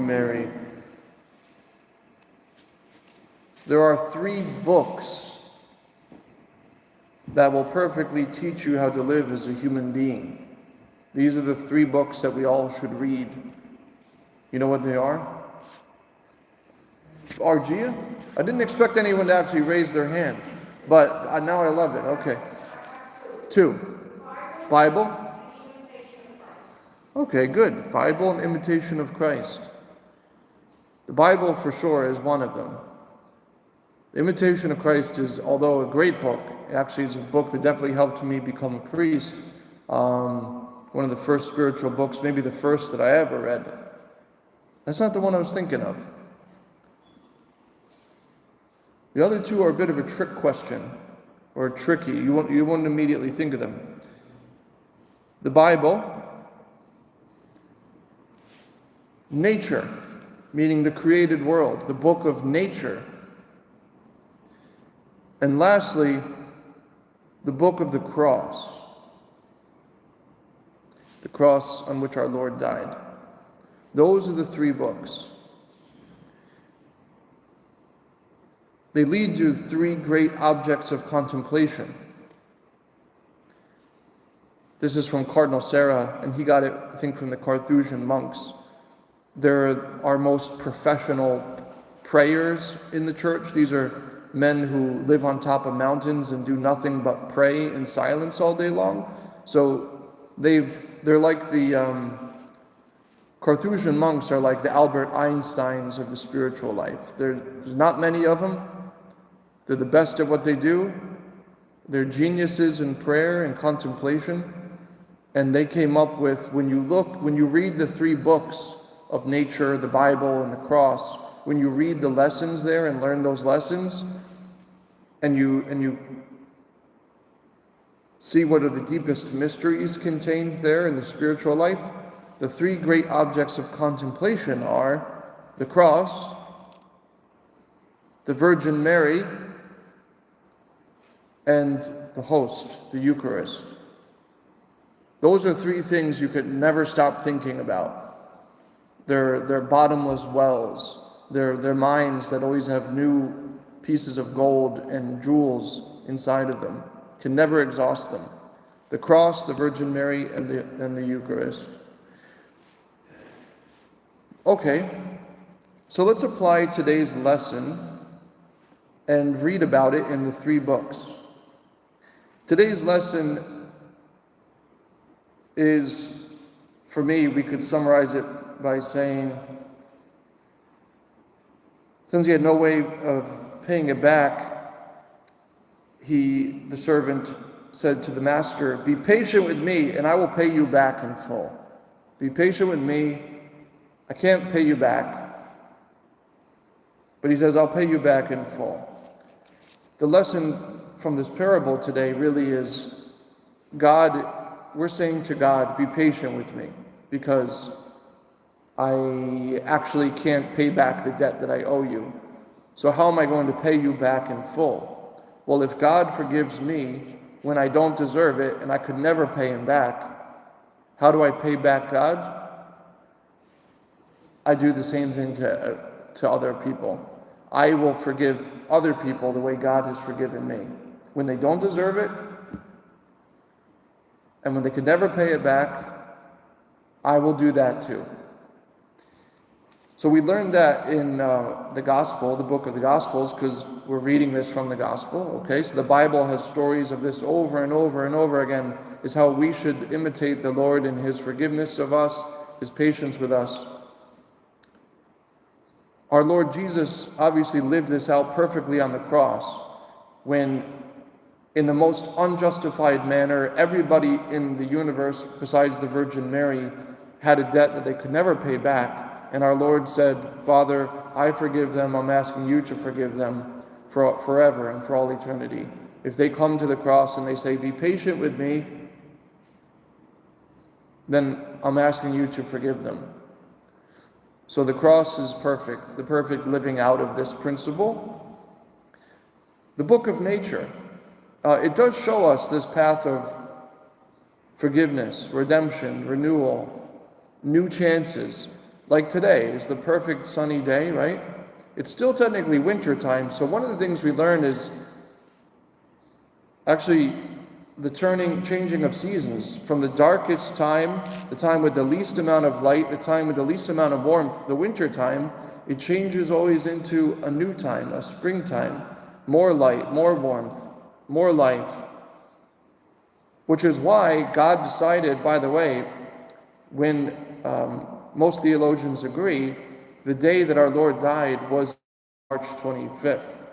Mary. There are 3 books that will perfectly teach you how to live as a human being. These are the 3 books that we all should read. You know what they are? Argia? I didn't expect anyone to actually raise their hand, but now I love it. Okay. 2. Bible? Okay, good. Bible and Imitation of Christ. The Bible for sure is one of them. The Imitation of Christ is, although a great book, actually is a book that definitely helped me become a priest. One of the first spiritual books, maybe the first that I ever read. That's not the one I was thinking of. The other 2 are a bit of a trick question, or tricky. You wouldn't immediately think of them. The Bible, nature, meaning the created world, the book of nature. And lastly, the book of the cross on which our Lord died. Those are the 3 books. They lead to 3 great objects of contemplation. This is from Cardinal Sarah, and he got it, I think, from the Carthusian monks. They're our most professional prayers in the church. These are men who live on top of mountains and do nothing but pray in silence all day long. So they're like the Carthusian monks are like the Albert Einsteins of the spiritual life. There's not many of them. They're the best at what they do. They're geniuses in prayer and contemplation. And they came up with, when you read the 3 books of nature, the Bible and the cross, when you read the lessons there and learn those lessons, and you see what are the deepest mysteries contained there in the spiritual life, the 3 great objects of contemplation are the cross, the Virgin Mary, and the host, the Eucharist. Those are 3 things you could never stop thinking about. They're bottomless wells. They're mines that always have new pieces of gold and jewels inside of them. Can never exhaust them. The cross, the Virgin Mary, and the Eucharist. Okay, so let's apply today's lesson and read about it in the 3 books. Today's lesson is, for me, we could summarize it by saying, since he had no way of paying it back, the servant said to the master, "Be patient with me and I will pay you back in full." Be patient with me. I can't pay you back. But he says, I'll pay you back in full. The lesson from this parable today really is we're saying to God, be patient with me, because I actually can't pay back the debt that I owe you. So how am I going to pay you back in full? Well, if God forgives me when I don't deserve it and I could never pay him back, how do I pay back God? I do the same thing to other people. I will forgive other people the way God has forgiven me. When they don't deserve it, and when they could never pay it back, I will do that too. So we learned that in the Gospel, the book of the Gospels, because we're reading this from the Gospel, okay? So the Bible has stories of this over and over and over again, is how we should imitate the Lord in his forgiveness of us, his patience with us. Our Lord Jesus obviously lived this out perfectly on the cross, when in the most unjustified manner, everybody in the universe besides the Virgin Mary had a debt that they could never pay back. And our Lord said, Father, I forgive them. I'm asking you to forgive them forever and for all eternity. If they come to the cross and they say, be patient with me, then I'm asking you to forgive them. So the cross is perfect, the perfect living out of this principle. The book of nature, it does show us this path of forgiveness, redemption, renewal, new chances. like today is the perfect sunny day, right? It's still technically winter time. So one of the things we learn is actually the changing of seasons from the darkest time, the time with the least amount of light, the time with the least amount of warmth, the winter time, it changes always into a new time, a springtime, more light, more warmth, more life. Which is why God decided, by the way, when most theologians agree, the day that our Lord died was March 25th.